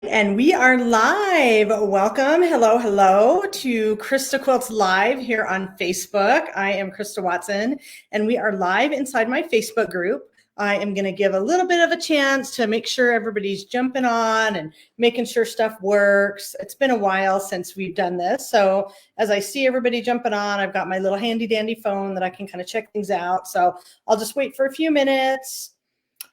And we are live. Welcome. Hello, hello to Christa Quilts Live here on Facebook. I am Christa Watson, and we are live inside my Facebook group. I am going to give a little bit of a chance to make sure everybody's jumping on and making sure stuff works. It's been a while since we've done this. So as I see everybody jumping on, I've got my little handy dandy phone that I can kind of check things out. So I'll just wait for a few minutes.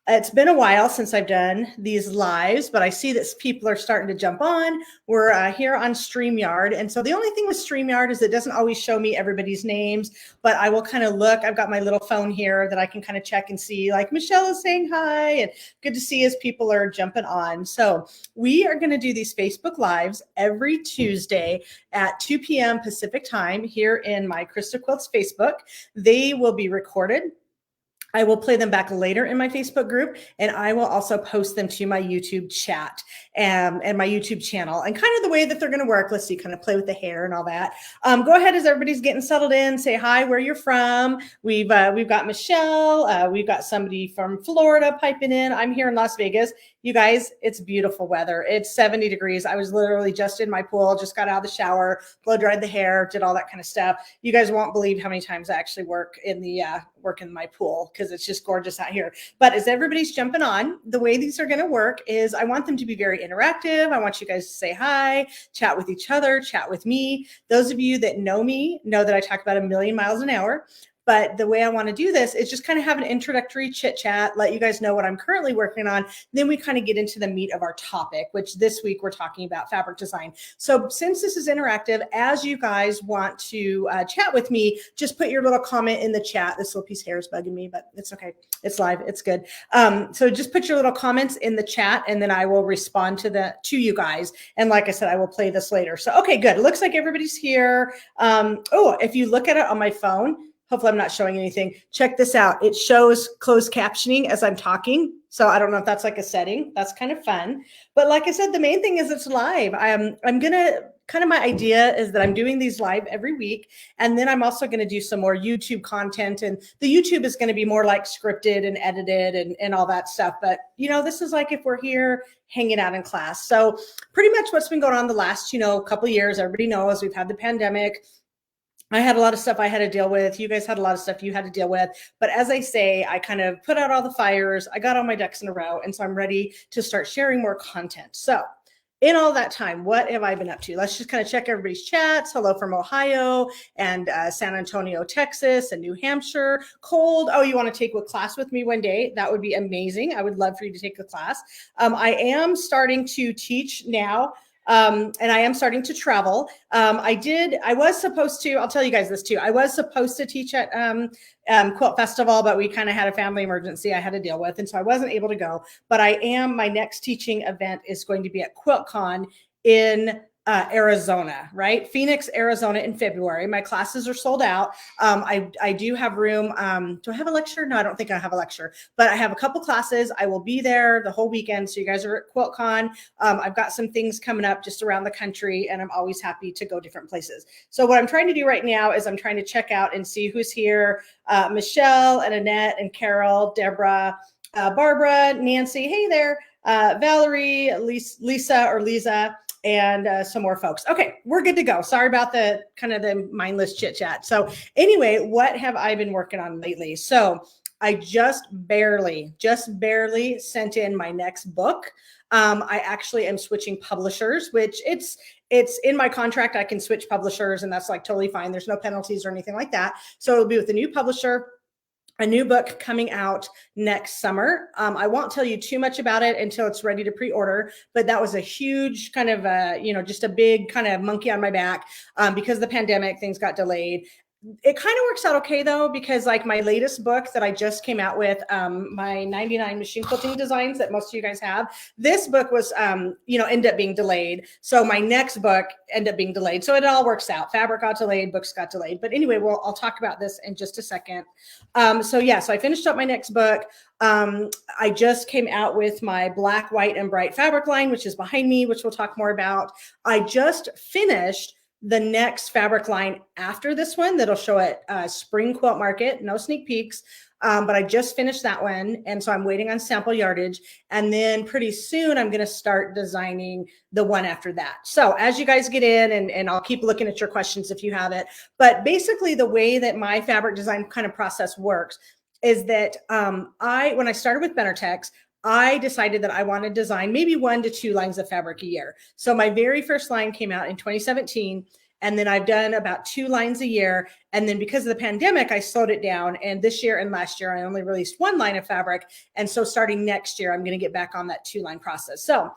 It's been a while since I've done these lives, but I see that people are starting to jump on. We're here on StreamYard. And so the only thing with StreamYard is it doesn't always show me everybody's names, but I will kind of look. I've got my little phone here that I can kind of check and see, like Michelle is saying hi, and good to see as people are jumping on. So we are going to do these Facebook Lives every Tuesday at 2 p.m. Pacific time here in my Christa Quilts Facebook. They will be recorded. I will play them back later in my Facebook group, and I will also post them to my YouTube chat and my YouTube channel. And kind of the way that they're going to work, let's see, kind of play with the hair and all that. Go ahead as everybody's getting settled in. Say hi, where you're from. We've got Michelle. We've got somebody from Florida piping in. I'm here in Las Vegas. You guys, it's beautiful weather. It's 70 degrees. I was literally just in my pool, just got out of the shower, blow dried the hair, did all that kind of stuff. You guys won't believe how many times I actually work in my pool because it's just gorgeous out here. But as everybody's jumping on, the way these are going to work is I want them to be very interactive. I want you guys to say hi, chat with each other, chat with me. Those of you that know me know that I talk about 1,000,000 miles an hour. But the way I want to do this is just kind of have an introductory chit chat, let you guys know what I'm currently working on. Then we kind of get into the meat of our topic, which this week we're talking about fabric design. So since this is interactive, as you guys want to chat with me, just put your little comment in the chat. This little piece of hair is bugging me, but it's okay. It's live. It's good. So just put your little comments in the chat, and then I will respond to you guys. And like I said, I will play this later. So, okay, good. It looks like everybody's here. If you look at it on my phone, hopefully I'm not showing anything. Check this out. It shows closed captioning as I'm talking. So I don't know if that's like a setting. That's kind of fun. But like I said, the main thing is it's live. I'm going to my idea is that I'm doing these live every week. And then I'm also going to do some more YouTube content. And the YouTube is going to be more like scripted and edited and all that stuff. But, this is like if we're here hanging out in class. So pretty much what's been going on the last, couple of years, everybody knows we've had the pandemic. I had a lot of stuff I had to deal with. You guys had a lot of stuff you had to deal with. But as I say, I kind of put out all the fires. I got all my ducks in a row. And so I'm ready to start sharing more content. So in all that time, what have I been up to? Let's just kind of check everybody's chats. Hello from Ohio and San Antonio, Texas, and New Hampshire. Cold. Oh, you want to take a class with me one day? That would be amazing. I would love for you to take a class. I am starting to teach now. And I am starting to travel. I was supposed to, I'll tell you guys this too. I was supposed to teach at Quilt Festival, but we kind of had a family emergency I had to deal with. And so I wasn't able to go, but my next teaching event is going to be at QuiltCon in Arizona, right? Phoenix, Arizona in February. My classes are sold out. I do have room. Do I have a lecture? No, I don't think I have a lecture, but I have a couple classes. I will be there the whole weekend. So you guys are at QuiltCon. I've got some things coming up just around the country, and I'm always happy to go different places. So what I'm trying to do right now is I'm trying to check out and see who's here. Michelle and Annette and Carol, Deborah, Barbara, Nancy. Hey there. Valerie, Lisa, and some more folks. Okay, we're good to go. Sorry about the kind of the mindless chit chat. So anyway, what have I been working on lately? So I just barely sent in my next book. I actually am switching publishers, which it's in my contract. I can switch publishers, and that's like totally fine. There's no penalties or anything like that. So it'll be with a new publisher. A new book coming out next summer. I won't tell you too much about it until it's ready to pre-order, but that was a huge kind of, just a big kind of monkey on my back because of the pandemic, things got delayed. It kind of works out okay though, because like my latest book that I just came out with, my 99 machine quilting designs that most of you guys have, this book was, ended up being delayed. So my next book ended up being delayed. So it all works out. Fabric got delayed, books got delayed. But anyway, I'll talk about this in just a second. So I finished up my next book. I just came out with my black, white, and bright fabric line, which is behind me, which we'll talk more about. I just finished the next fabric line after this one that'll show at Spring Quilt Market. No sneak peeks. But I just finished that one. And so I'm waiting on sample yardage. And then pretty soon I'm going to start designing the one after that. So as you guys get in, and I'll keep looking at your questions if you have it. But basically the way that my fabric design kind of process works is that when I started with Benartex, I decided that I want to design maybe 1 to 2 lines of fabric a year. So my very first line came out in 2017. And then I've done about 2 lines a year. And then because of the pandemic, I slowed it down. And this year and last year, I only released 1 line of fabric. And so starting next year, I'm going to get back on that 2-line process. So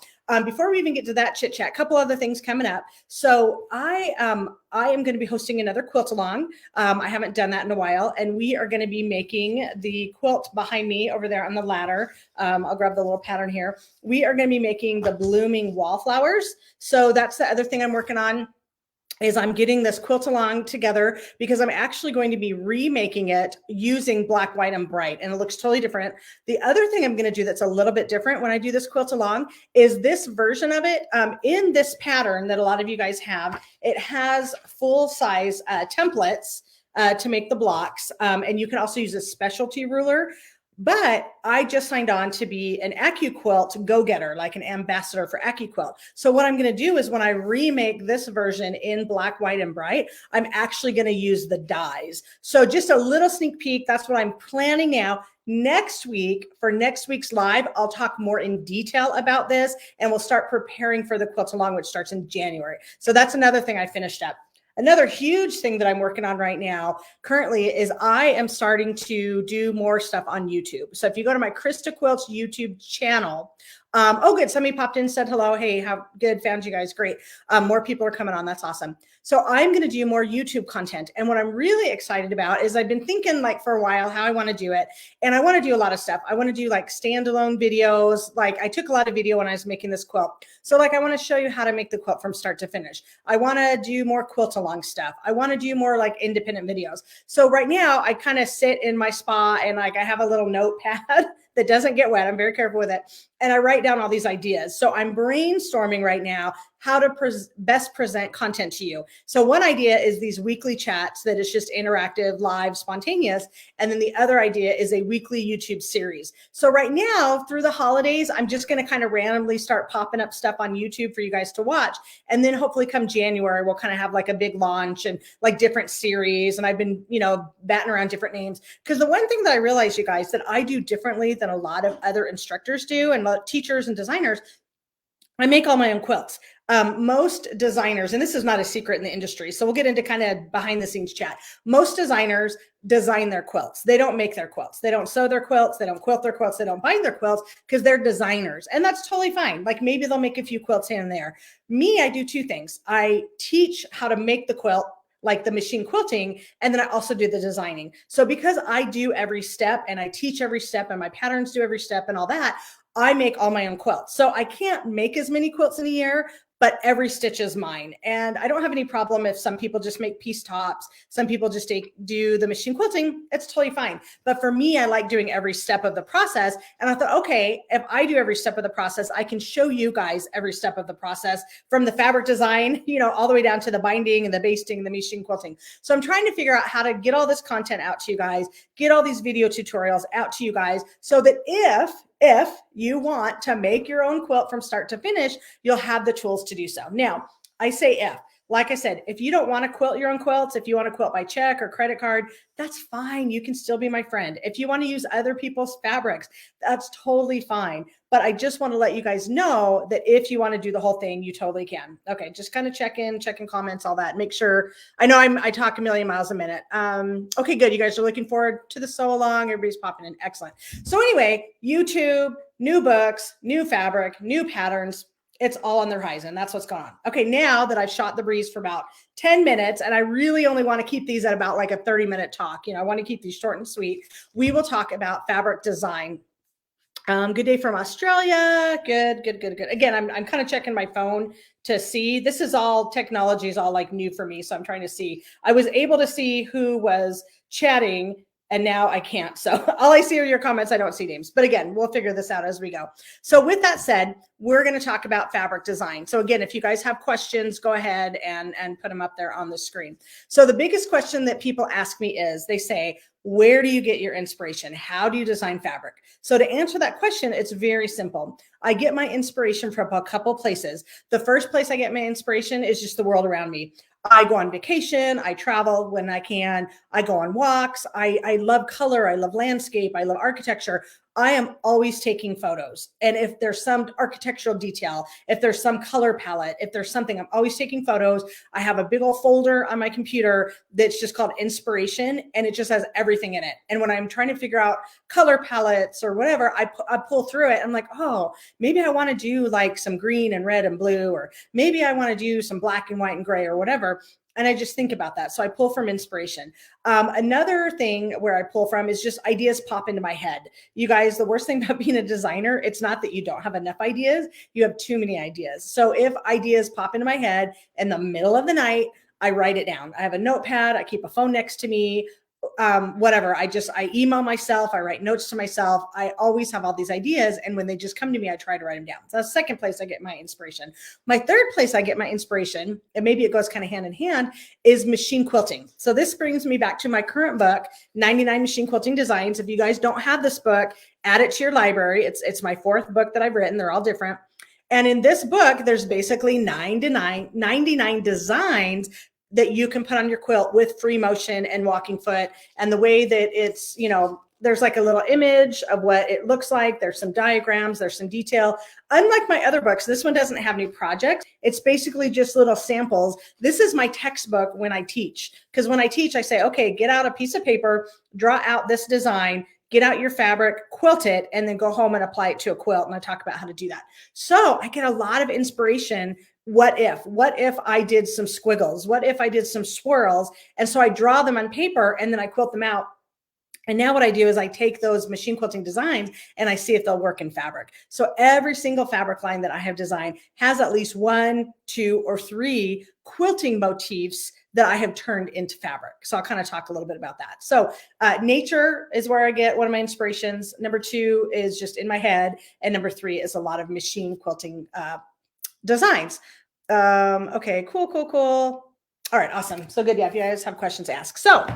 before we even get to that chit chat, a couple other things coming up. So I am going to be hosting another quilt along. I haven't done that in a while. And we are going to be making the quilt behind me over there on the ladder. I'll grab the little pattern here. We are going to be making the blooming wallflowers. So that's the other thing I'm working on, is I'm getting this quilt along together because I'm actually going to be remaking it using black, white, and bright, and it looks totally different. The other thing I'm going to do that's a little bit different when I do this quilt along is this version of it. In this pattern that a lot of you guys have, it has full-size templates to make the blocks, and you can also use a specialty ruler. But I just signed on to be an AccuQuilt go-getter, like an ambassador for AccuQuilt. So what I'm going to do is when I remake this version in black, white, and bright, I'm actually going to use the dyes. So just a little sneak peek. That's what I'm planning now. Next week, for next week's live, I'll talk more in detail about this, and we'll start preparing for the quilt along, which starts in January. So that's another thing I finished up. Another huge thing that I'm working on right now currently is I am starting to do more stuff on YouTube. So if you go to my Christa Quilts YouTube channel, oh, good. Somebody popped in and said hello. Hey, how good. Found you guys. Great. More people are coming on. That's awesome. So I'm going to do more YouTube content. And what I'm really excited about is I've been thinking like for a while how I want to do it. And I want to do a lot of stuff. I want to do like standalone videos. Like I took a lot of video when I was making this quilt. So like I want to show you how to make the quilt from start to finish. I want to do more quilt along stuff. I want to do more like independent videos. So right now I kind of sit in my spa and like I have a little notepad that doesn't get wet. I'm very careful with it. And I write down all these ideas. So I'm brainstorming right now how to best present content to you. So one idea is these weekly chats that is just interactive, live, spontaneous. And then the other idea is a weekly YouTube series. So right now through the holidays, I'm just going to kind of randomly start popping up stuff on YouTube for you guys to watch. And then hopefully come January, we'll kind of have like a big launch and like different series. And I've been, batting around different names. Because the one thing that I realized, you guys, that I do differently than a lot of other instructors do and teachers and designers, I make all my own quilts. Most designers, and this is not a secret in the industry, so we'll get into kind of behind the scenes chat. Most designers design their quilts. They don't make their quilts. They don't sew their quilts. They don't quilt their quilts. They don't bind their quilts because they're designers. And that's totally fine. Like maybe they'll make a few quilts here and there. Me, I do 2 things. I teach how to make the quilt, like the machine quilting, and then I also do the designing. So because I do every step and I teach every step and my patterns do every step and all that, I make all my own quilts. So I can't make as many quilts in a year, but every stitch is mine. And I don't have any problem if some people just make piece tops. Some people just do the machine quilting. It's totally fine. But for me, I like doing every step of the process. And I thought, okay, if I do every step of the process, I can show you guys every step of the process from the fabric design, all the way down to the binding and the basting and the machine quilting. So I'm trying to figure out how to get all this content out to you guys, get all these video tutorials out to you guys so that if you want to make your own quilt from start to finish, you'll have the tools to do so. Now, I say if. Like I said, if you don't want to quilt your own quilts, if you want to quilt by check or credit card, that's fine. You can still be my friend. If you want to use other people's fabrics, that's totally fine. But I just want to let you guys know that if you want to do the whole thing, you totally can. Okay, just kind of check in comments, all that. Make sure, I know I talk a million miles a minute. Okay, good. You guys are looking forward to the sew along. Everybody's popping in. Excellent. So anyway, YouTube, new books, new fabric, new patterns. It's all on the horizon. That's what's going on. Okay, now that I've shot the breeze for about 10 minutes, and I really only want to keep these at about like a 30-minute talk. I want to keep these short and sweet. We will talk about fabric design. Good day from Australia. Good. Again, I'm kind of checking my phone to see. This is all, technology is all like new for me. So I'm trying to see. I was able to see who was chatting And now I can't. So all I see are your comments. I don't see names. But again, we'll figure this out as we go. So with that said, we're going to talk about fabric design. So again, if you guys have questions, go ahead and put them up there on the screen. So the biggest question that people ask me is, they say, where do you get your inspiration? How do you design fabric? So to answer that question, it's very simple. I get my inspiration from a couple places. The first place I get my inspiration is just the world around me. I go on vacation. I travel when I can. I go on walks. I love color. I love landscape. I love architecture. I am always taking photos. And if there's some architectural detail, if there's some color palette, if there's something, I'm always taking photos. I have a big old folder on my computer that's just called inspiration, and it just has everything in it. And when I'm trying to figure out color palettes or whatever, I pull through it. I'm like, oh, maybe I want to do like some green and red and blue, or maybe I want to do some black and white and gray or whatever. And I just think about that. So I pull from inspiration. Another thing where I pull from is just ideas pop into my head. You guys, the worst thing about being a designer, it's not that you don't have enough ideas. You have too many ideas. So if ideas pop into my head in the middle of the night, I write it down. I have a notepad. I keep a phone next to me. Whatever. I email myself. I write notes to myself. I always have all these ideas. And when they just come to me, I try to write them down. So that's the second place I get my inspiration. My third place I get my inspiration, and maybe it goes kind of hand in hand, is machine quilting. So this brings me back to my current book, 99 Machine Quilting Designs. If you guys don't have this book, add it to your library. It's my fourth book that I've written. They're all different. And in this book, there's basically 99 designs that you can put on your quilt with free motion and walking foot. And the way that it's, there's like a little image of what it looks like. There's some diagrams, there's some detail. Unlike my other books, this one doesn't have any projects. It's basically just little samples. This is my textbook when I teach. Because when I teach, I say, okay, get out a piece of paper, draw out this design, get out your fabric, quilt it, and then go home and apply it to a quilt. And I talk about how to do that. So I get a lot of inspiration. What if I did some squiggles? What if I did some swirls? And so I draw them on paper and then I quilt them out. And now what I do is I take those machine quilting designs and I see if they'll work in fabric. So every single fabric line that I have designed has at least 1, 2, or 3 quilting motifs that I have turned into fabric. So I'll kind of talk a little bit about that. So nature is where I get one of my inspirations. Number 2 is just in my head. And number 3 is a lot of machine quilting designs. Okay, cool. All right, awesome. So good. Yeah, if you guys have questions, ask. So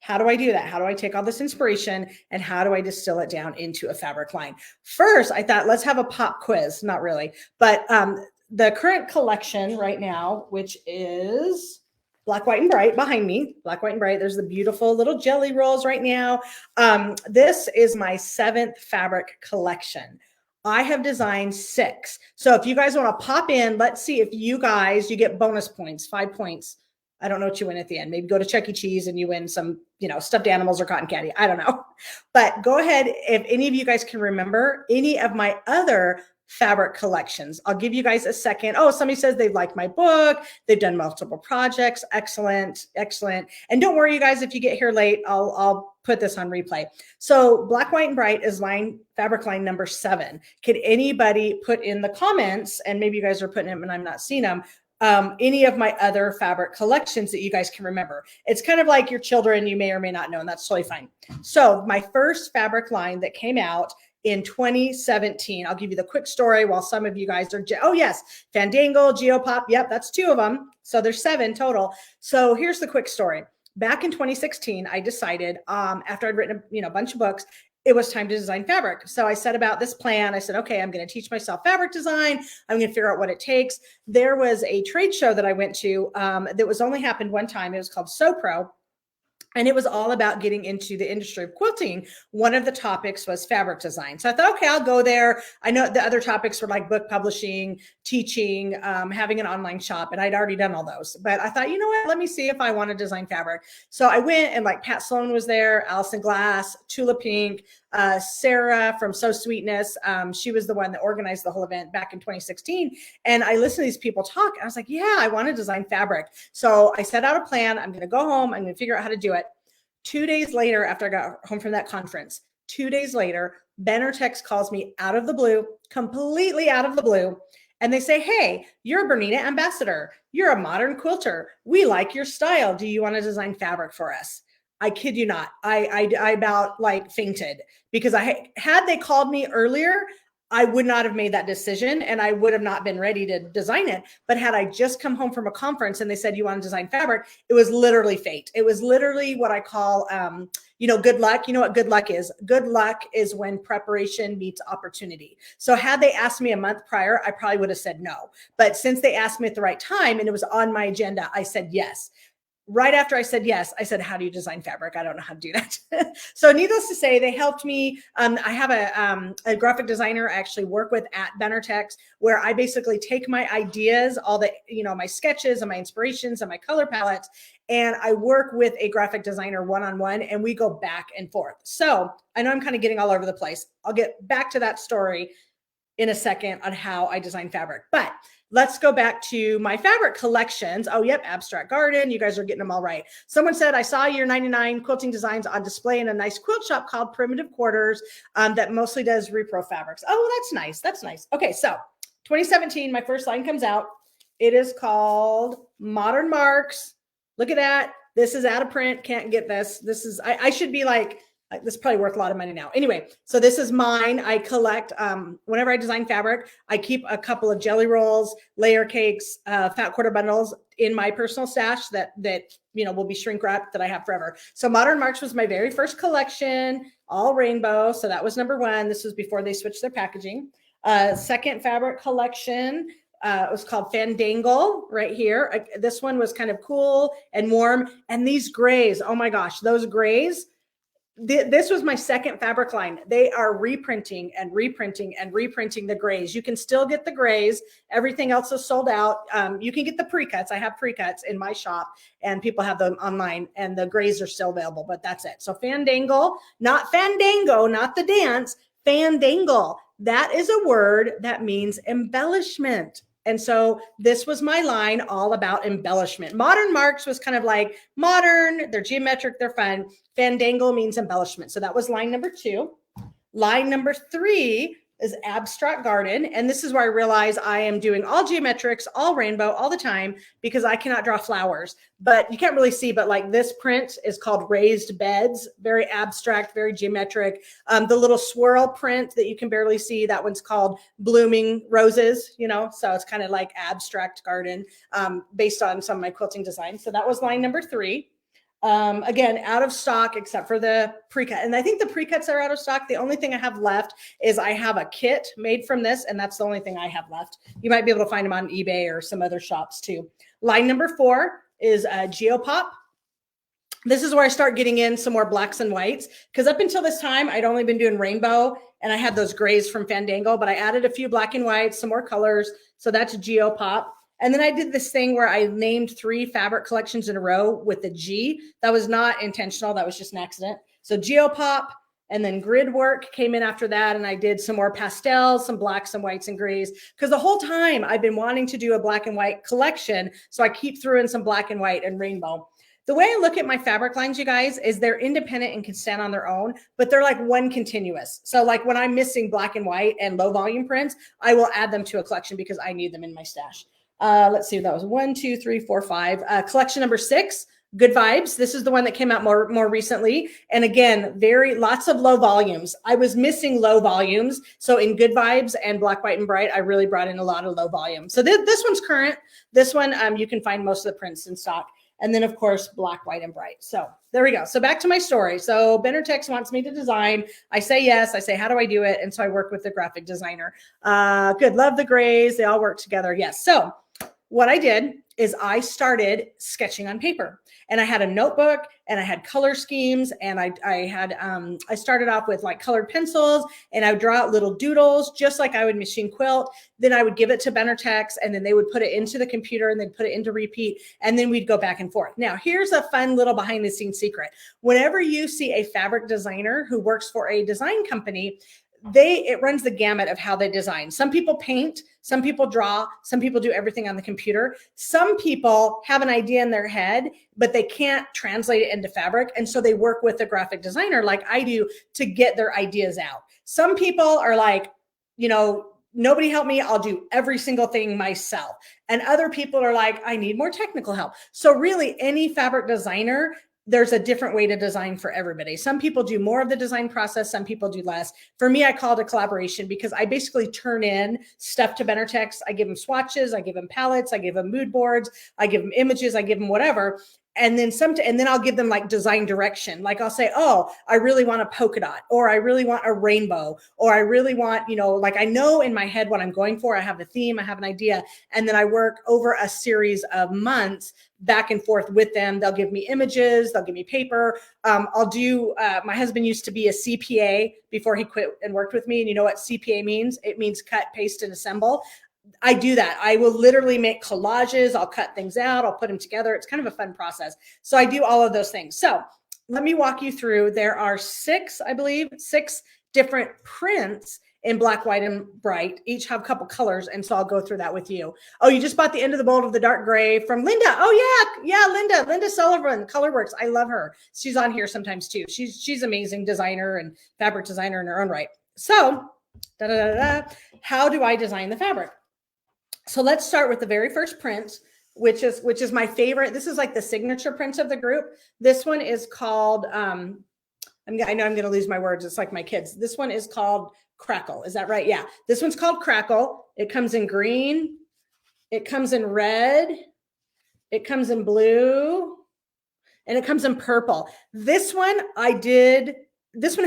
how do I do that? How do I take all this inspiration and how do I distill it down into a fabric line? First, I thought, let's have a pop quiz. Not really, but the current collection right now, which is Black, White, and Bright behind me. Black, White, and Bright. There's the beautiful little jelly rolls right now. This is my 7th fabric collection. I have designed 6. So if you guys want to pop in, let's see if you get bonus points, 5 points. I don't know what you win at the end. Maybe go to Chuck E. Cheese and you win some, stuffed animals or cotton candy. I don't know. But go ahead. If any of you guys can remember any of my other fabric collections, I'll give you guys a second. Oh, somebody says they like my book. They've done multiple projects. Excellent. And don't worry, you guys, if you get here late, I'll put this on replay. So Black, White, and Bright is fabric line number 7. Could anybody put in the comments, and maybe you guys are putting them and I'm not seeing them, any of my other fabric collections that you guys can remember? It's kind of like your children, you may or may not know, and that's totally fine. So my first fabric line that came out in 2017, I'll give you the quick story while some of you guys are, oh yes, Fandangle, Geopop, yep, that's 2 of them. So there's 7 total. So here's the quick story. Back in 2016, I decided after I'd written a bunch of books, it was time to design fabric. So I set about this plan. I said, okay, I'm going to teach myself fabric design. I'm going to figure out what it takes. There was a trade show that I went to that was only happened one time. It was called SoPro. And it was all about getting into the industry of quilting. One of the topics was fabric design. So I thought, okay, I'll go there. I know the other topics were like book publishing, teaching, having an online shop, and I'd already done all those. But I thought, you know what, let me see if I want to design fabric. So I went, and like Pat Sloan was there, Allison Glass, Tula Pink, Sarah from So Sweetness. She was the one that organized the whole event back in 2016. And I listened to these people talk. And I was like, yeah, I want to design fabric. So I set out a plan. I'm going to go home. I'm going to figure out how to do it. 2 days later, after I got home from that conference, 2 days later, Benartex calls me out of the blue, completely out of the blue. And they say, hey, you're a Bernina ambassador. You're a modern quilter. We like your style. Do you want to design fabric for us? I kid you not. I about like fainted because had they called me earlier, I would not have made that decision and I would have not been ready to design it. But had I just come home from a conference and they said, you want to design fabric, it was literally fate. It was literally what I call, good luck. You know what good luck is? Good luck is when preparation meets opportunity. So had they asked me a month prior, I probably would have said no. But since they asked me at the right time and it was on my agenda, I said yes. Right after I said yes, I said, how do you design fabric? I don't know how to do that. So needless to say, they helped me. I have a graphic designer I actually work with at Benartex, where I basically take my ideas, all the, my sketches and my inspirations and my color palettes, and I work with a graphic designer one-on-one, and we go back and forth. So I know I'm kind of getting all over the place. I'll get back to that story in a second on how I design fabric. But let's go back to my fabric collections. Oh, yep, Abstract Garden. You guys are getting them all right. Someone said, I saw your 99 quilting designs on display in a nice quilt shop called Primitive Quarters that mostly does repro fabrics. Oh, that's nice. That's nice. Okay, so 2017, my first line comes out. It is called Modern Marks. Look at that. This is out of print. Can't get this. This is, I should be like, this is probably worth a lot of money now. Anyway, so this is mine. I collect, whenever I design fabric, I keep a couple of jelly rolls, layer cakes, fat quarter bundles in my personal stash that will be shrink wrapped that I have forever. So Modern Marks was my very first collection, all rainbow. So that was number one. This was before they switched their packaging. Second fabric collection, it was called Fandangle right here. This one was kind of cool and warm. And these grays, oh my gosh, those grays. This was my second fabric line. They are reprinting and reprinting and reprinting the grays. You can still get the grays. Everything else is sold out. You can get the pre-cuts. I have pre-cuts in my shop and people have them online and the grays are still available, but that's it. So Fandangle, not Fandango, not the dance, Fandangle. That is a word that means embellishment. And so this was my line all about embellishment. Modern Marks was kind of like modern, they're geometric, they're fun. Fandangle means embellishment. So that was line number 2. Line number 3 is Abstract Garden. And this is where I realize I am doing all geometrics, all rainbow, all the time, because I cannot draw flowers. But you can't really see, but like this print is called Raised Beds, very abstract, very geometric. The little swirl print that you can barely see, that one's called Blooming Roses, so it's kind of like Abstract Garden based on some of my quilting designs. So that was line number 3. Again, out of stock except for the pre-cut. And I think the pre-cuts are out of stock. The only thing I have left is I have a kit made from this, and that's the only thing I have left. You might be able to find them on eBay or some other shops too. Line number 4 is Geopop. This is where I start getting in some more blacks and whites, because up until this time, I'd only been doing rainbow and I had those grays from Fandango, but I added a few black and whites, some more colors. So that's Geopop. And then I did this thing where I named 3 fabric collections in a row with the G. That was not intentional. That was just an accident. So Geopop, and then Grid Work came in after that. And I did some more pastels, some blacks, some whites and grays. Because the whole time I've been wanting to do a black and white collection. So I keep throwing some black and white and rainbow. The way I look at my fabric lines, you guys, is they're independent and can stand on their own, but they're like one continuous. So like when I'm missing black and white and low volume prints, I will add them to a collection because I need them in my stash. Let's see, that was 1, 2, 3, 4, 5. Collection number 6, Good Vibes. This is the one that came out more recently. And again, lots of low volumes. I was missing low volumes. So in Good Vibes and Black, White, and Bright, I really brought in a lot of low volume. So this one's current. This one, you can find most of the prints in stock. And then of course, Black, White, and Bright. So there we go. So back to my story. So Benartex wants me to design. I say yes. I say, how do I do it? And so I work with the graphic designer. Good. Love the grays. They all work together. Yes. So what I did is I started sketching on paper, and I had a notebook and I had color schemes, and I started off with like colored pencils, and I would draw out little doodles just like I would machine quilt. Then I would give it to Benartex, and then they would put it into the computer and they'd put it into repeat, and then we'd go back and forth. Now, here's a fun little behind the scenes secret. Whenever you see a fabric designer who works for a design company, it runs the gamut of how they design. Some people paint, some people draw, some people do everything on the computer. Some people have an idea in their head, but they can't translate it into fabric. And so they work with a graphic designer like I do to get their ideas out. Some people are like, nobody help me. I'll do every single thing myself. And other people are like, I need more technical help. So really any fabric designer, there's a different way to design for everybody. Some people do more of the design process. Some people do less. For me, I call it a collaboration because I basically turn in stuff to Benartex. I give them swatches, I give them palettes, I give them mood boards, I give them images, I give them whatever. And then I'll give them like design direction. Like I'll say, oh, I really want a polka dot, or I really want a rainbow, or I really want, like I know in my head what I'm going for. I have a theme, I have an idea. And then I work over a series of months back and forth with them. They'll give me images, they'll give me paper. I'll do, my husband used to be a CPA before he quit and worked with me. And you know what CPA means? It means cut, paste, and assemble. I do that. I will literally make collages. I'll cut things out. I'll put them together. It's kind of a fun process. So I do all of those things. So let me walk you through. There are six different prints in black, white, and bright. Each have a couple colors. And so I'll go through that with you. Oh, you just bought the end of the bolt of the dark gray from Linda. Oh yeah. Linda Sullivan, Colorworks. I love her. She's on here sometimes too. She's amazing designer and fabric designer in her own right. So how do I design the fabric? So let's start with the very first print, which is my favorite. This is like the signature print of the group. This one is called, I know I'm going to lose my words. It's like my kids. This one is called Crackle. Is that right? Yeah. This one's called Crackle. It comes in green. It comes in red. It comes in blue. And it comes in purple. This one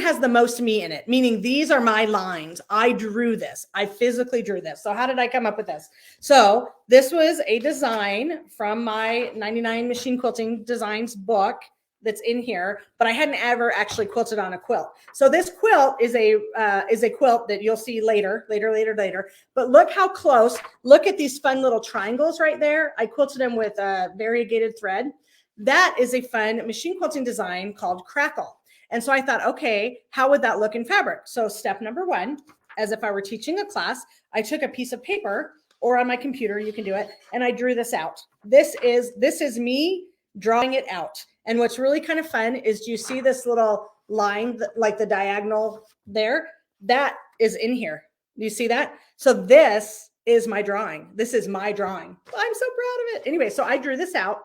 has the most me in it, meaning these are my lines. I drew this. I physically drew this. So how did I come up with this? So this was a design from my 99 Machine Quilting Designs book that's in here, but I hadn't ever actually quilted on a quilt. So this quilt is a quilt that you'll see later. But look how close. Look at these fun little triangles right there. I quilted them with variegated thread. That is a fun machine quilting design called Crackle. And so I thought, okay, how would that look in fabric? So step number one, as if I were teaching a class, I took a piece of paper, or on my computer, you can do it, and I drew this out. This is me drawing it out. And what's really kind of fun is, you see this little line, like the diagonal there? That is in here. Do you see that? So this is my drawing. This is my drawing. I'm so proud of it. Anyway, so I drew this out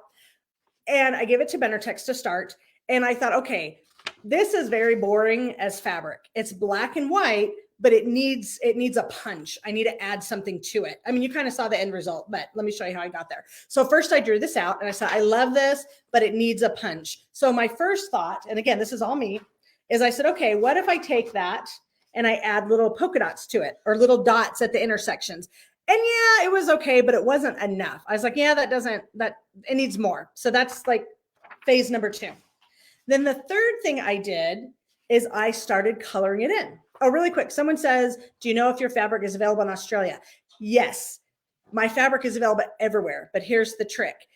and I gave it to Benartex to start. And I thought, okay, this is very boring as fabric. It's black and white, but it needs a punch. I need to add something to it. I mean, you kind of saw the end result, but let me show you how I got there. So first I drew this out and I said, I love this, but it needs a punch. So my first thought, and again, this is all me, is I said, okay, what if I take that and I add little polka dots to it, or little dots at the intersections? And yeah, it was okay, but it wasn't enough. I was like, yeah, it needs more. So that's like phase number 2. Then the third thing I did is I started coloring it in. Oh, really quick. Someone says, do you know if your fabric is available in Australia? Yes, my fabric is available everywhere, but here's the trick.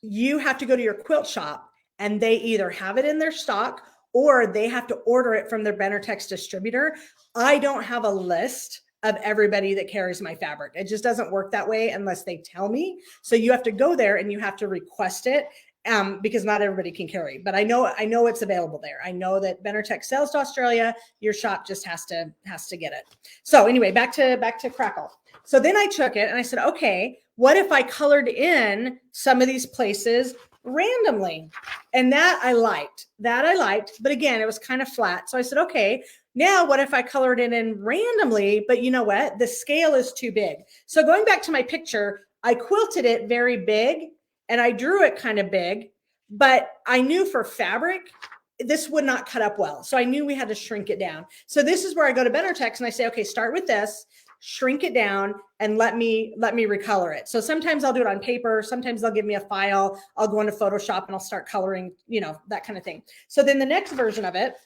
You have to go to your quilt shop and they either have it in their stock or they have to order it from their Benartex distributor. I don't have a list of everybody that carries my fabric. It just doesn't work that way unless they tell me. So you have to go there and you have to request it. Because not everybody can carry, but I know it's available there. I know that Benartex sells to Australia. Your shop just has to get it. So anyway, back to Crackle. So then I took it and I said, okay, what if I colored in some of these places randomly? And that I liked, but again, it was kind of flat. So I said, okay, now what if I colored it in randomly, but you know what? The scale is too big. So going back to my picture, I quilted it very big, and I drew it kind of big, but I knew for fabric, this would not cut up well. So I knew we had to shrink it down. So this is where I go to Benartex and I say, okay, start with this, shrink it down, and let me recolor it. So sometimes I'll do it on paper. Sometimes they'll give me a file. I'll go into Photoshop and I'll start coloring, that kind of thing. So then the next version of it,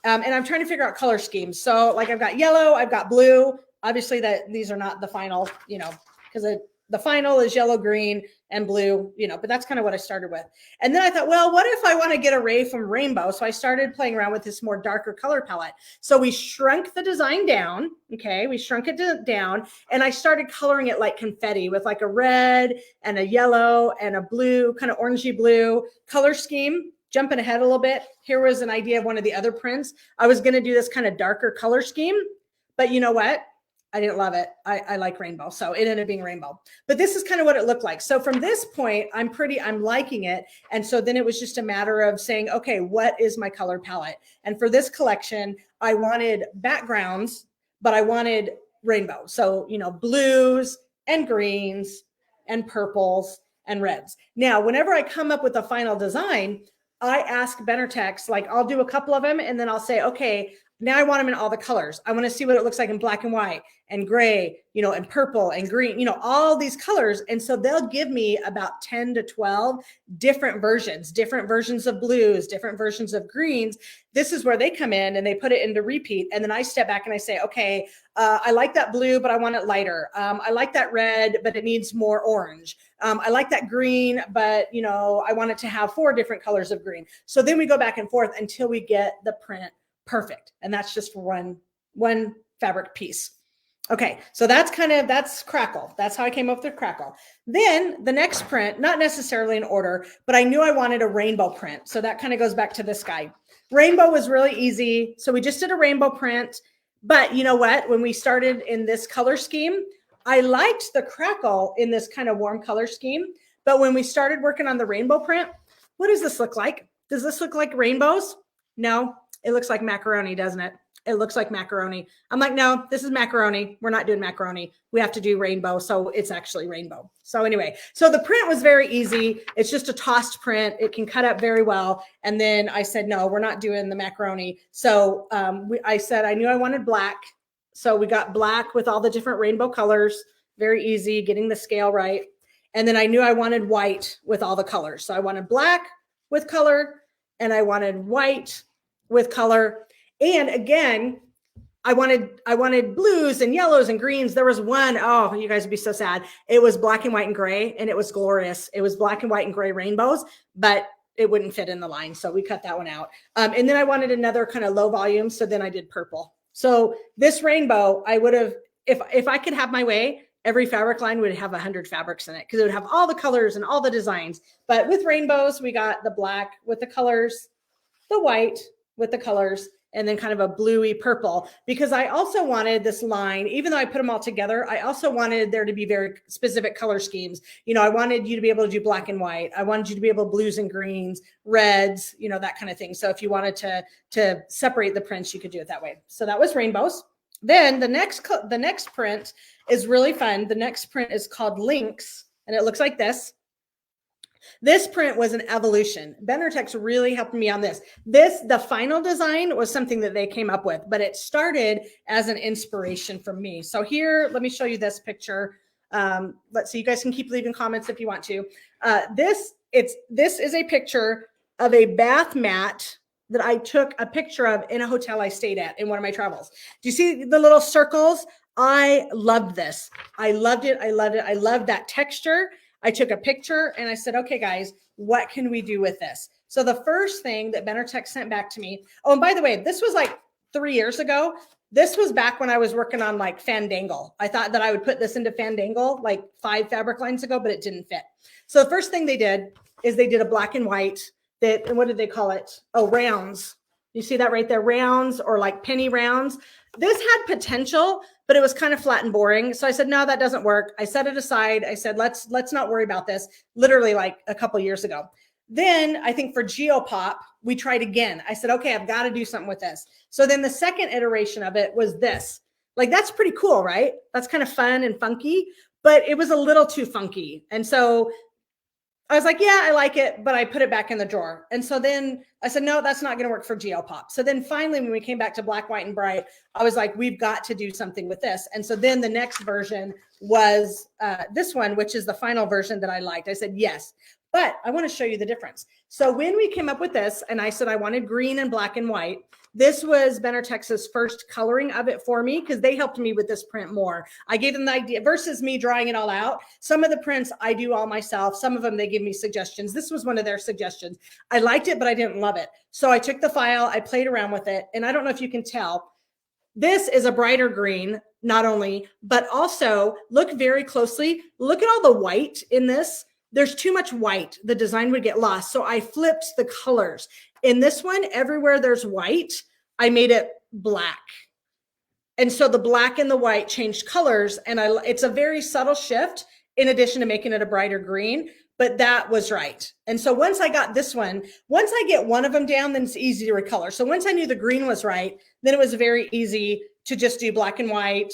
and I'm trying to figure out color schemes. So like I've got yellow, I've got blue. Obviously these are not the final, because the final is yellow, green, and blue, but that's kind of what I started with. And then I thought, well, what if I want to get away from rainbow? So I started playing around with this more darker color palette. So we shrunk the design down. Okay. We shrunk it down and I started coloring it like confetti with like a red and a yellow and a blue, kind of orangey blue color scheme. Jumping ahead a little bit. Here was an idea of one of the other prints. I was going to do this kind of darker color scheme, but you know what? I didn't love it. I like rainbow. So it ended up being rainbow, but this is kind of what it looked like. So from this point, I'm liking it. And so then it was just a matter of saying, okay, what is my color palette? And for this collection, I wanted backgrounds, but I wanted rainbow. So, you know, blues and greens and purples and reds. Now, whenever I come up with a final design, I ask Benartex, like I'll do a couple of them and then I'll say, okay, now I want them in all the colors. I want to see what it looks like in black and white and gray, you know, and purple and green, you know, all these colors. And so they'll give me about 10 to 12 different versions of blues, different versions of greens. This is where they come in and they put it into repeat. And then I step back and I say, okay, I like that blue, but I want it lighter. I like that red, but it needs more orange. I like that green, but you know, I want it to have 4 different colors of green. So then we go back and forth until we get the print perfect. And that's just for one fabric piece. Okay. So that's Crackle. That's how I came up with Crackle. Then the next print, not necessarily in order, but I knew I wanted a rainbow print. So that kind of goes back to this guy. Rainbow was really easy. So we just did a rainbow print, but you know what? When we started in this color scheme, I liked the Crackle in this kind of warm color scheme. But when we started working on the rainbow print, what does this look like? Does this look like rainbows? No. It looks like macaroni, doesn't it? It looks like macaroni. I'm like, no, this is macaroni. We're not doing macaroni. We have to do rainbow. So it's actually rainbow. So anyway, so the print was very easy. It's just a tossed print. It can cut up very well. And then I said, no, we're not doing the macaroni. So I said, I knew I wanted black. So we got black with all the different rainbow colors. Very easy, getting the scale right. And then I knew I wanted white with all the colors. So I wanted black with color and I wanted white with color. And again, I wanted blues and yellows and greens. There was one, oh, you guys would be so sad. It was black and white and gray, and it was glorious. It was black and white and gray rainbows, but it wouldn't fit in the line. So we cut that one out. And then I wanted another kind of low volume. So then I did purple. So this rainbow, I would have, if I could have my way, every fabric line would have 100 fabrics in it because it would have all the colors and all the designs. But with rainbows, we got the black with the colors, the white with the colors, and then kind of a bluey purple, because I also wanted this line, even though I put them all together, I also wanted there to be very specific color schemes. You know, I wanted you to be able to do black and white. I wanted you to be able to blues and greens, reds, you know, that kind of thing. So if you wanted to separate the prints, you could do it that way. So that was rainbows. Then the next print is really fun. The next print is called Lynx, and it looks like this. This print was an evolution. Benartex really helped me on this. The final design was something that they came up with, but it started as an inspiration from me. So here, let me show you this picture. Let's see, you guys can keep leaving comments if you want to. This is a picture of a bath mat that I took a picture of in a hotel I stayed at in one of my travels. Do you see the little circles? I loved this. I loved it. I loved it. I loved that texture. I took a picture and I said, okay, guys, what can we do with this? So the first thing that Benartex sent back to me, oh, and by the way, this was like 3 years ago. This was back when I was working on like Fandangle. I thought that I would put this into Fandangle like 5 fabric lines ago, but it didn't fit. So the first thing they did is they did a black and white that, and what did they call it? Oh, rounds. You see that right there, rounds or like penny rounds. This had potential, but it was kind of flat and boring. So I said, no, that doesn't work. I set it aside. I said, let's not worry about this, literally like a couple years ago. Then I think for Geopop, we tried again. I said, okay, I've got to do something with this. So then the second iteration of it was this. Like, that's pretty cool, right? That's kind of fun and funky, but it was a little too funky. And so I was like, yeah, I like it, but I put it back in the drawer. And so then I said, no, that's not going to work for Geopop. So then finally, when we came back to Black, White, and Bright, I was like, we've got to do something with this. And so then the next version was this one, which is the final version that I liked. I said, yes, but I want to show you the difference. So when we came up with this, and I said I wanted green and black and white, this was Benartex's first coloring of it for me because they helped me with this print more. I gave them the idea versus me drawing it all out. Some of the prints I do all myself. Some of them they give me suggestions. This was one of their suggestions. I liked it, but I didn't love it. So I took the file, I played around with it, and I don't know if you can tell, this is a brighter green, not only, but also look very closely. Look at all the white in this. There's too much white. The design would get lost. So I flipped the colors. In this one, everywhere there's white, I made it black. And so the black and the white changed colors, and it's a very subtle shift in addition to making it a brighter green, but that was right. And so once I got this one, once I get one of them down, then it's easy to recolor. So once I knew the green was right, then it was very easy to just do black and white,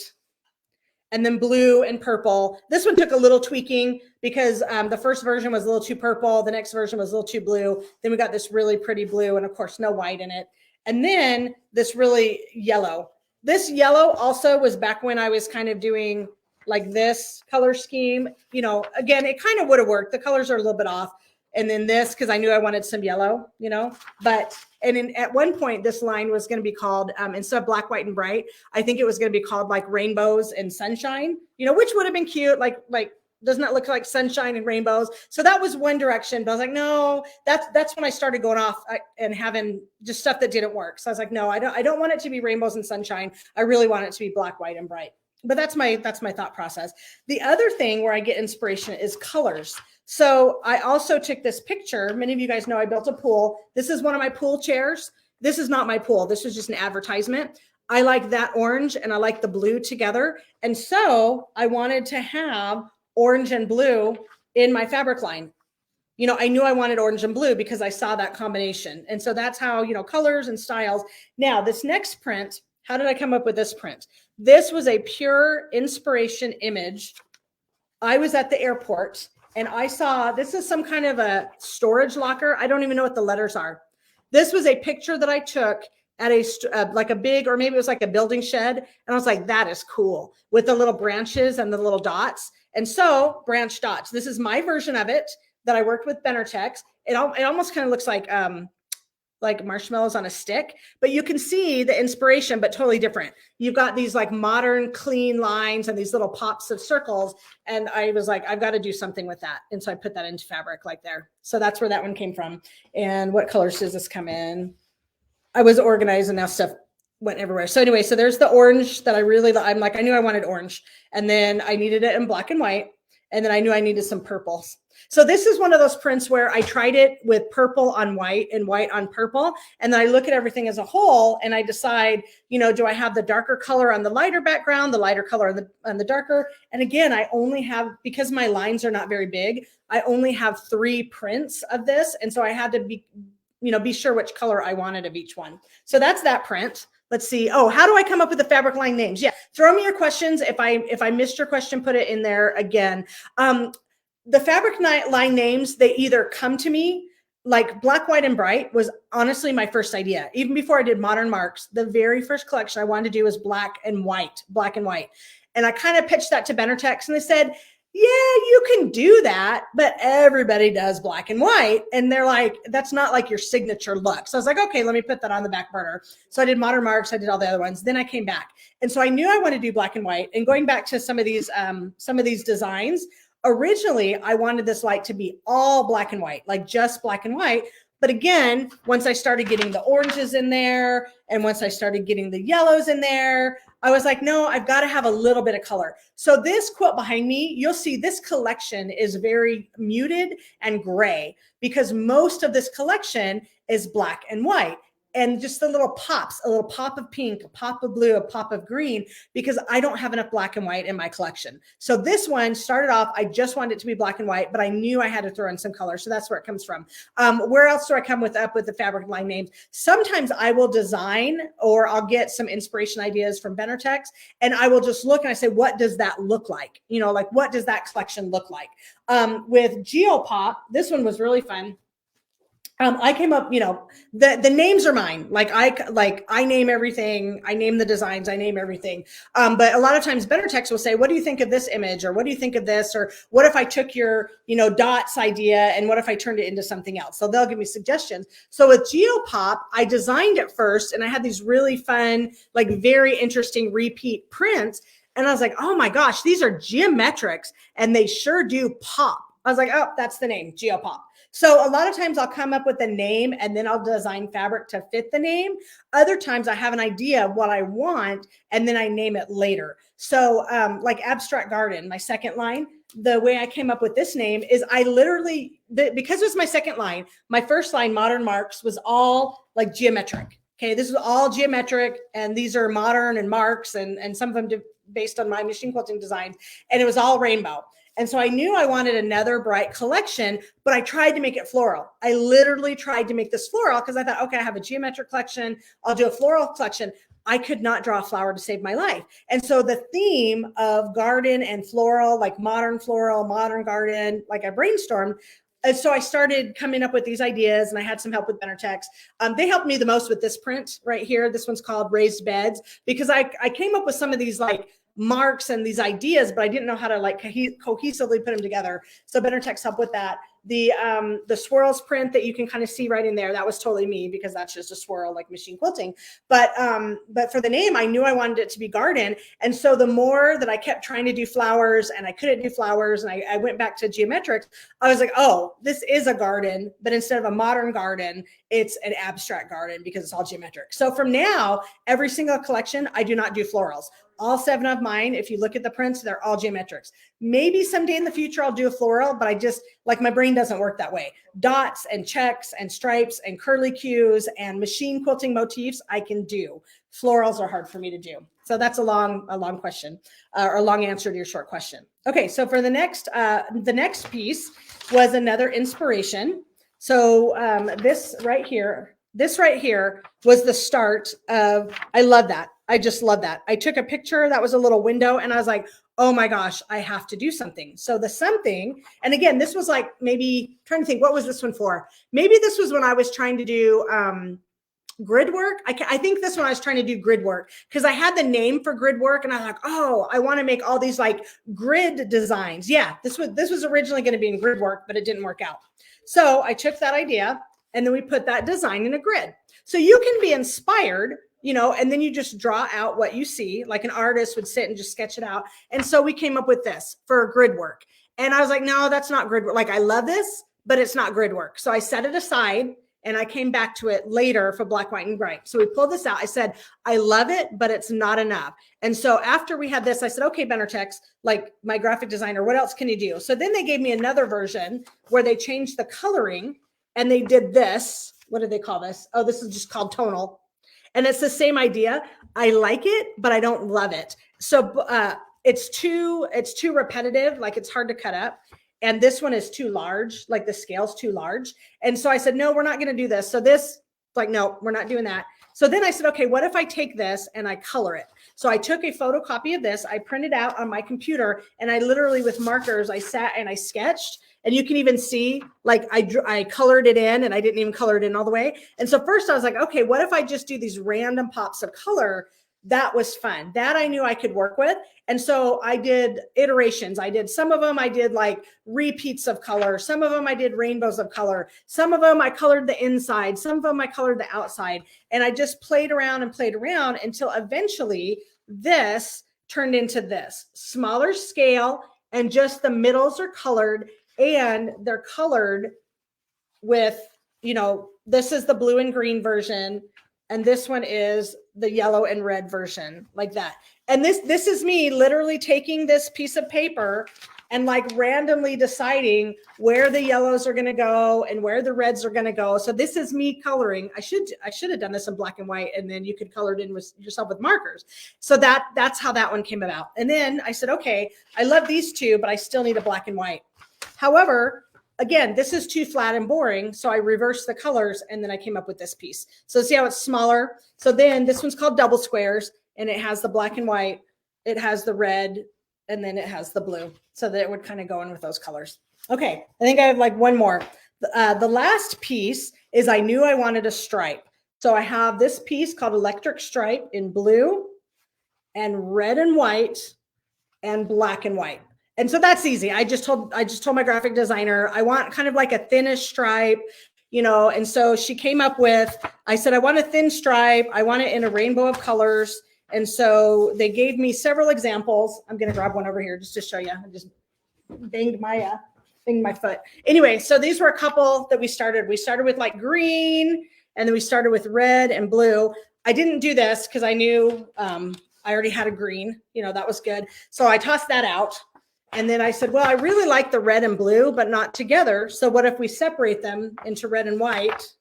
and then blue and purple. This one took a little tweaking because the first version was a little too purple. The next version was a little too blue. Then we got this really pretty blue, and of course, no white in it. And then this really yellow. This yellow also was back when I was kind of doing like this color scheme. You know, again, it kind of would have worked. The colors are a little bit off. And then this, because I knew I wanted some yellow, you know, at one point, this line was going to be called, instead of black, white, and bright, I think it was going to be called like rainbows and sunshine, you know, which would have been cute. Like, doesn't that look like sunshine and rainbows? So that was one direction, but I was like, no, that's when I started going off and having just stuff that didn't work. So I was like, no, I don't want it to be rainbows and sunshine. I really want it to be black, white, and bright. But that's my thought process. The other thing where I get inspiration is colors. So I also took this picture. Many of you guys know I built a pool. This is one of my pool chairs. This is not my pool. This was just an advertisement. I like that orange and I like the blue together. And so I wanted to have orange and blue in my fabric line. You know, I knew I wanted orange and blue because I saw that combination. And so that's how, you know, colors and styles. Now this next print, how did I come up with this print? This was a pure inspiration image. I was at the airport and I saw, this is some kind of a storage locker. I don't even know what the letters are. This was a picture that I took at like a big, or maybe it was like a building shed. And I was like, that is cool, with the little branches and the little dots. And so branch dots, this is my version of it that I worked with Benertex. It almost kind of looks like marshmallows on a stick, but you can see the inspiration, but totally different. You've got these like modern clean lines and these little pops of circles. And I was like, I've got to do something with that. And so I put that into fabric like there. So that's where that one came from. And what colors does this come in? I was organized and now stuff went everywhere. So anyway, so there's the orange that I'm like, I knew I wanted orange, and then I needed it in black and white. And then I knew I needed some purples. So this is one of those prints where I tried it with purple on white and white on purple. And then I look at everything as a whole and I decide, you know, do I have the darker color on the lighter background, the lighter color on the darker? And again, I only have, because my lines are not very big, I only have 3 prints of this. And so I had to be sure which color I wanted of each one. So that's that print. Let's see. Oh, how do I come up with the fabric line names? Yeah. Throw me your questions. If I missed your question, put it in there again. The fabric line names, they either come to me, like black, white, and bright was honestly my first idea. Even before I did Modern Marks, the very first collection I wanted to do was black and white. And I kind of pitched that to Benertex and they said, yeah, you can do that, but everybody does black and white. And they're like, that's not like your signature look. So I was like, okay, let me put that on the back burner. So I did Modern Marks, I did all the other ones. Then I came back. And so I knew I wanted to do black and white. And going back to some of these designs, originally I wanted this light to be all black and white, like just black and white. But again, once I started getting the oranges in there, and once I started getting the yellows in there, I was like, no, I've got to have a little bit of color. So this quilt behind me, you'll see this collection is very muted and gray because most of this collection is black and white. And just the little pops, a little pop of pink, a pop of blue, a pop of green, because I don't have enough black and white in my collection. So this one started off, I just wanted it to be black and white, but I knew I had to throw in some color. So that's where it comes from. Where else do I come up with the fabric line names? Sometimes I will design, or I'll get some inspiration ideas from Benertex, and I will just look and I say, what does that look like? You know, like what does that collection look like? With Geopop, this one was really fun. I came up, you know, the names are mine. I name everything. I name the designs. I name everything. But a lot of times Benertex will say, what do you think of this image? Or what do you think of this? Or what if I took your, you know, dots idea and what if I turned it into something else? So they'll give me suggestions. So with Geopop, I designed it first and I had these really fun, like very interesting repeat prints. And I was like, oh my gosh, these are geometrics and they sure do pop. I was like, oh, that's the name, Geopop. So a lot of times I'll come up with a name and then I'll design fabric to fit the name. Other times I have an idea of what I want and then I name it later. So like Abstract Garden, my second line, the way I came up with this name is I literally, because it was my second line, my first line, Modern Marks, was all like geometric. Okay, this is all geometric, and these are modern and marks, and some of them based on my machine quilting designs, and it was all rainbow. And so I knew I wanted another bright collection, but I tried to make it floral. I literally tried to make this floral because I thought, okay, I have a geometric collection, I'll do a floral collection. I could not draw a flower to save my life. And so the theme of garden and floral, like modern floral, modern garden, like I brainstormed. And so I started coming up with these ideas, and I had some help with Benartex. They helped me the most with this print right here. This one's called Raised Beds, because I came up with some of these like marks and these ideas, but I didn't know how to like cohesively put them together. So Benartex helped with that. The swirls print that you can kind of see right in there, that was totally me, because that's just a swirl like machine quilting. But for the name, I knew I wanted it to be garden. And so the more that I kept trying to do flowers and I couldn't do flowers, and I went back to geometrics, I was like, oh, this is a garden, but instead of a modern garden, it's an abstract garden because it's all geometric. So from now, every single collection, I do not do florals. All 7 of mine, if you look at the prints, they're all geometrics. Maybe someday in the future I'll do a floral, but I just, like, my brain doesn't work that way. Dots and checks and stripes and curly cues and machine quilting motifs I can do. Florals are hard for me to do. So that's a long question, or a long answer to your short question. Okay, so for the next piece was another inspiration. So this right here was the start of, I love that. I just love that. I took a picture that was a little window, and I was like, oh my gosh, I have to do something. So the something, and again, this was like, maybe trying to think, what was this one for? Maybe this was when I was trying to do grid work. I think this one I was trying to do grid work, because I had the name for grid work, and I was like, oh, I want to make all these like grid designs. Yeah, this was originally going to be in grid work, but it didn't work out. So I took that idea, and then we put that design in a grid. So you can be inspired, you know, and then you just draw out what you see, like an artist would sit and just sketch it out. And so we came up with this for grid work. And I was like, no, that's not grid work. Like, I love this, but it's not grid work. So I set it aside, and I came back to it later for black, white, and gray. So we pulled this out. I said, I love it, but it's not enough. And so after we had this, I said, okay, Benartex, like my graphic designer, what else can you do? So then they gave me another version where they changed the coloring, and they did this. What did they call this? Oh, this is just called tonal. And it's the same idea. I like it, but I don't love it. So it's too repetitive. Like, it's hard to cut up. And this one is too large. Like, the scale's too large. And so I said, no, we're not going to do this. So this, like, no, we're not doing that. So then I said, okay, what if I take this and I color it? So I took a photocopy of this. I printed out on my computer, and I literally, with markers, I sat and I sketched. And you can even see, like, I colored it in, and I didn't even color it in all the way. And so first I was like, okay, what if I just do these random pops of color? That was fun. That I knew I could work with. And so I did iterations. I did some of them, I did like repeats of color. Some of them I did rainbows of color. Some of them I colored the inside. Some of them I colored the outside. And I just played around until eventually this turned into this smaller scale, and just the middles are colored. And they're colored with, you know, this is the blue and green version, and this one is the yellow and red version, like that. And this is me literally taking this piece of paper and like randomly deciding where the yellows are going to go and where the reds are going to go. So this is me coloring. I should have done this in black and white, and then you could color it in with yourself with markers. So that's how that one came about. And then I said, okay, I love these two, but I still need a black and white. However, again, this is too flat and boring. So I reversed the colors, and then I came up with this piece. So see how it's smaller? So then this one's called double squares, and it has the black and white, it has the red, and then it has the blue, so that it would kind of go in with those colors. Okay, I think I have like one more. The last piece is, I knew I wanted a stripe. So I have this piece called Electric Stripe in blue and red and white and black and white. And so that's easy. I just told my graphic designer, I want kind of like a thinnish stripe, you know, and so she came up with, I said, I want a thin stripe. I want it in a rainbow of colors. And so they gave me several examples. I'm going to grab one over here just to show you. I just banged my foot. Anyway, so these were a couple that we started. We started with like green, and then we started with red and blue. I didn't do this because I knew I already had a green, you know, that was good. So I tossed that out. And then I said, well, I really like the red and blue, but not together. So what if we separate them into red and white?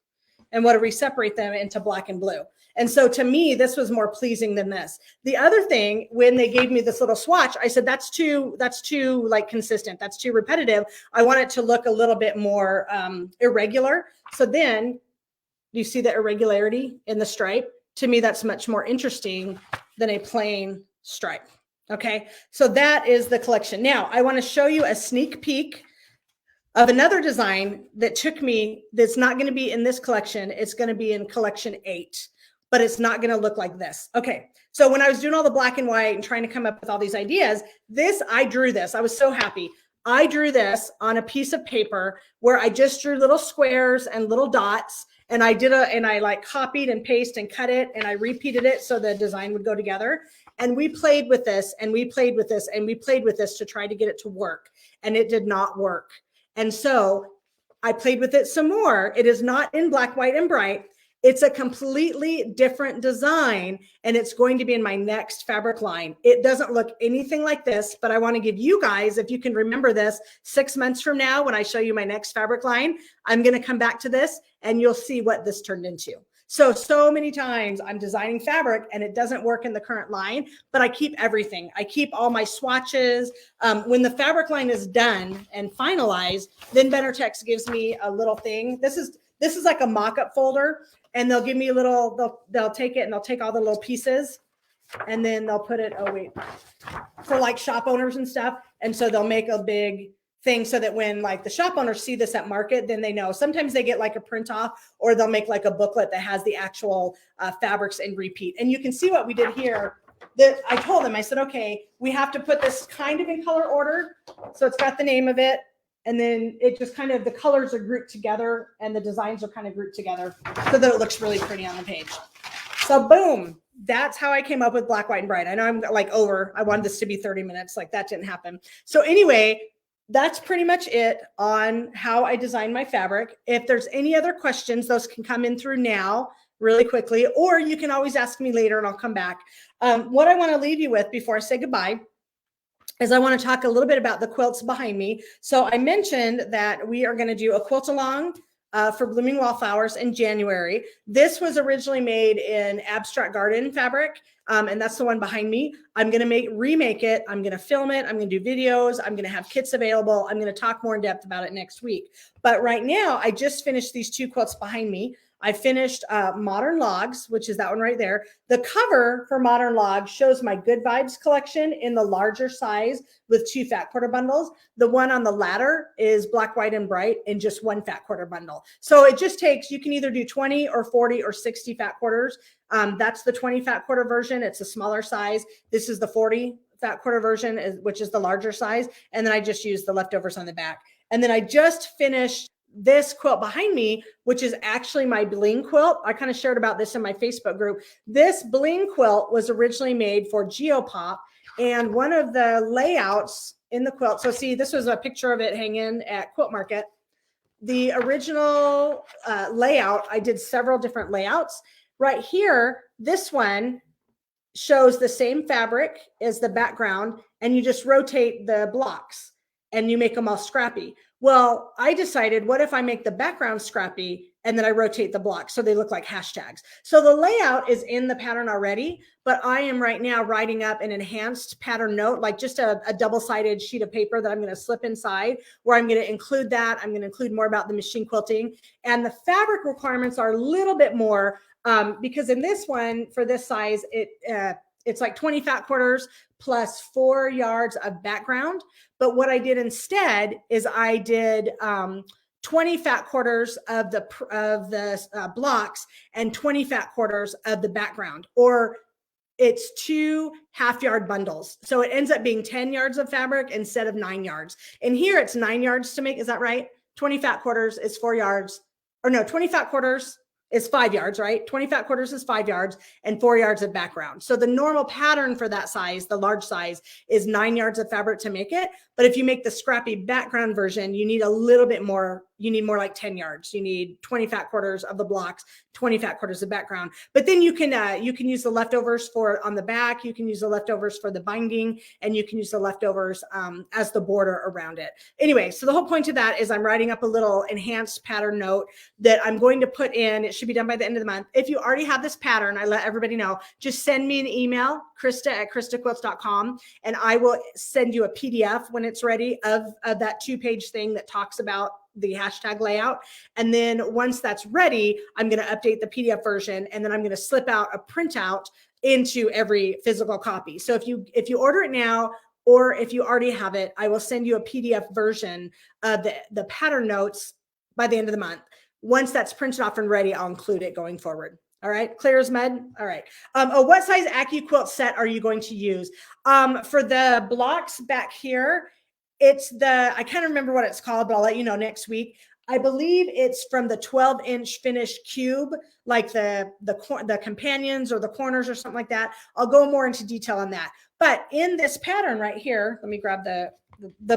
And what if we separate them into black and blue? And so to me, this was more pleasing than this. The other thing, when they gave me this little swatch, I said, that's too like consistent. That's too repetitive. I want it to look a little bit more irregular. So then you see the irregularity in the stripe. To me, that's much more interesting than a plain stripe. Okay, so that is the collection. Now I want to show you a sneak peek of another design that took me, that's not going to be in this collection. It's going to be in collection 8, but it's not going to look like this. Okay, so when I was doing all the black and white and trying to come up with all these ideas, I drew this. I was so happy. I drew this on a piece of paper where I just drew little squares and little dots, and I like copied and pasted and cut it, and I repeated it so the design would go together. And we played with this, and we played with this, and we played with this to try to get it to work, and it did not work. And so I played with it some more. It is not in black, white, and bright. It's a completely different design, and it's going to be in my next fabric line. It doesn't look anything like this, but I want to give you guys, if you can remember this, 6 months from now, when I show you my next fabric line, I'm going to come back to this and you'll see what this turned into. So many times I'm designing fabric and it doesn't work in the current line, but I keep everything. I keep all my swatches. When the fabric line is done and finalized, then Benartex gives me a little thing. This is like a mock-up folder, and they'll give me a little, they'll take it and they'll take all the little pieces, and then they'll put it, for like shop owners and stuff. And so they'll make a big thing so that when like the shop owners see this at market, then they know. Sometimes they get like a print off, or they'll make like a booklet that has the actual fabrics and repeat. And you can see what we did here. That I told them, I said, okay, we have to put this kind of in color order. So it's got the name of it. And then it just kind of, the colors are grouped together and the designs are kind of grouped together so that it looks really pretty on the page. So boom, that's how I came up with black, white, and bright. I know I'm like I wanted this to be 30 minutes. Like that didn't happen. So anyway, that's pretty much it on how I design my fabric. If there's any other questions, those can come in through now really quickly, or you can always ask me later and I'll come back. What I want to leave you with before I say goodbye is I want to talk a little bit about the quilts behind me. So I mentioned that we are going to do a quilt along for Blooming Wallflowers in January. This was originally made in Abstract Garden fabric, and that's the one behind me. I'm going to remake it. I'm going to film it. I'm going to do videos. I'm going to have kits available. I'm going to talk more in depth about it next week. But right now, I just finished these 2 quilts behind me. I finished Modern Logs, which is that one right there. The cover for Modern Logs shows my Good Vibes collection in the larger size with 2 fat quarter bundles. The one on the ladder is black, white, and bright in just 1 fat quarter bundle. So it just takes, you can either do 20 or 40 or 60 fat quarters. That's the 20 fat quarter version. It's a smaller size. This is the 40 fat quarter version, which is the larger size. And then I just use the leftovers on the back. And then I just finished this quilt behind me, which is actually my bling quilt. I kind of shared about this in my Facebook group. This bling quilt was originally made for Geopop, and one of the layouts in the quilt, so see, this was a picture of it hanging at Quilt Market. The original layout, I did several different layouts. Right here, this one shows the same fabric as the background, and you just rotate the blocks and you make them all scrappy. Well, I decided, what if I make the background scrappy and then I rotate the blocks so they look like hashtags? So the layout is in the pattern already, but I am right now writing up an enhanced pattern note, like just a double-sided sheet of paper that I'm going to slip inside, where I'm going to include that. I'm going to include more about the machine quilting, and the fabric requirements are a little bit more because in this one, for this size, it's like 20 fat quarters plus 4 yards of background. But what I did instead is I did 20 fat quarters of the blocks and 20 fat quarters of the background, or it's 2 half-yard bundles. So it ends up being 10 yards of fabric instead of 9 yards. And here it's 9 yards to make. Is that right? 20 fat quarters is 4 yards, or no, 20 fat quarters is 5 yards, right? 20 fat quarters is 5 yards and 4 yards of background. So the normal pattern for that size, the large size, is 9 yards of fabric to make it. But if you make the scrappy background version, you need a little bit more you need more like 10 yards. You need 20 fat quarters of the blocks, 20 fat quarters of background. But then you can use the leftovers for on the back. You can use the leftovers for the binding, and you can use the leftovers as the border around it. Anyway, so the whole point of that is I'm writing up a little enhanced pattern note that I'm going to put in. It should be done by the end of the month. If you already have this pattern, I let everybody know, just send me an email, Christa@ChristaQuilts.com, and I will send you a PDF when it's ready of that 2-page thing that talks about the hashtag layout. And then once that's ready, I'm going to update the PDF version, and then I'm going to slip out a printout into every physical copy. So if you order it now, or if you already have it, I will send you a PDF version of the pattern notes by the end of the month. Once that's printed off and ready, I'll include it going forward. All right, clear as mud. All right. What size AccuQuilt set are you going to use? For the blocks back here, it's I can't remember what it's called, but I'll let you know next week. I believe it's from the 12-inch finished cube, like the companions or the corners or something like that. I'll go more into detail on that. But in this pattern right here, let me grab the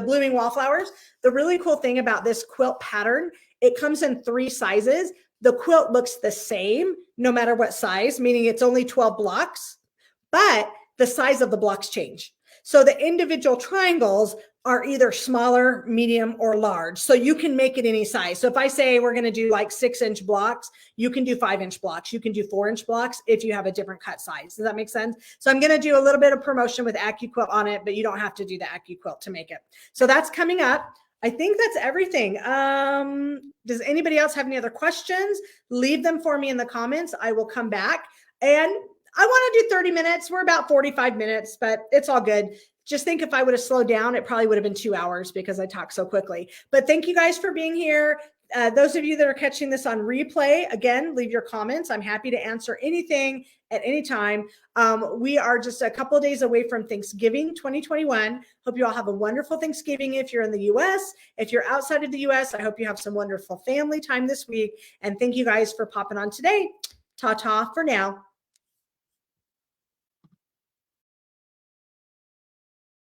blooming wallflowers. The really cool thing about this quilt pattern, it comes in 3 sizes. The quilt looks the same no matter what size, meaning it's only 12 blocks, but the size of the blocks change. So the individual triangles are either smaller, medium, or large. So you can make it any size. So if I say we're going to do like 6-inch blocks, you can do 5-inch blocks. You can do 4-inch blocks if you have a different cut size. Does that make sense? So I'm going to do a little bit of promotion with AccuQuilt on it, but you don't have to do the AccuQuilt to make it. So that's coming up. I think that's everything. Does anybody else have any other questions? Leave them for me in the comments. I will come back. And I want to do 30 minutes. We're about 45 minutes, but it's all good. Just think if I would have slowed down, it probably would have been 2 hours because I talk so quickly. But thank you guys for being here. Those of you that are catching this on replay, again, leave your comments. I'm happy to answer anything at any time. We are just a couple of days away from Thanksgiving 2021. Hope you all have a wonderful Thanksgiving if you're in the US. If you're outside of the US, I hope you have some wonderful family time this week. And thank you guys for popping on today. Ta-ta for now.